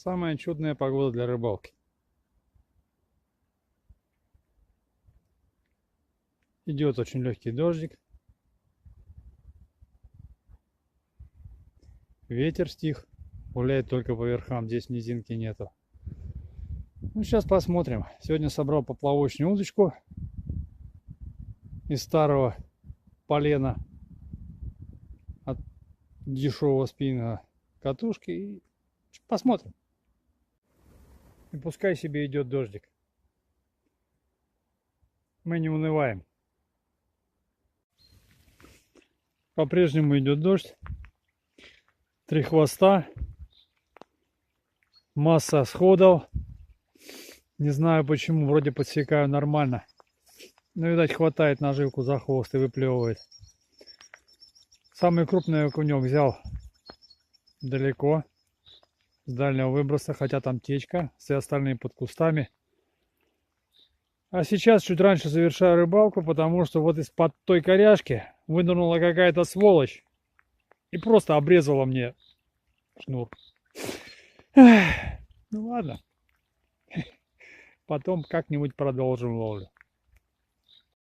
Самая чудная погода для рыбалки. Идет очень легкий дождик. Ветер стих. Гуляет только по верхам. Здесь низинки нету. Ну, сейчас посмотрим. Сегодня собрал поплавочную удочку из старого полена от дешевого спиннинга катушки. И посмотрим. И пускай себе идет дождик. Мы не унываем. По-прежнему идет дождь. 3 хвоста. Масса сходов. Не знаю почему, вроде подсекаю нормально. Но, видать, хватает наживку за хвост и выплевывает. Самый крупный окунек взял далеко, с дальнего выброса, хотя там течка, все остальные под кустами. А сейчас чуть раньше завершаю рыбалку, потому что вот из-под той коряшки вынырнула какая-то сволочь и просто обрезала мне шнур. Ну ладно, потом как-нибудь продолжим ловлю.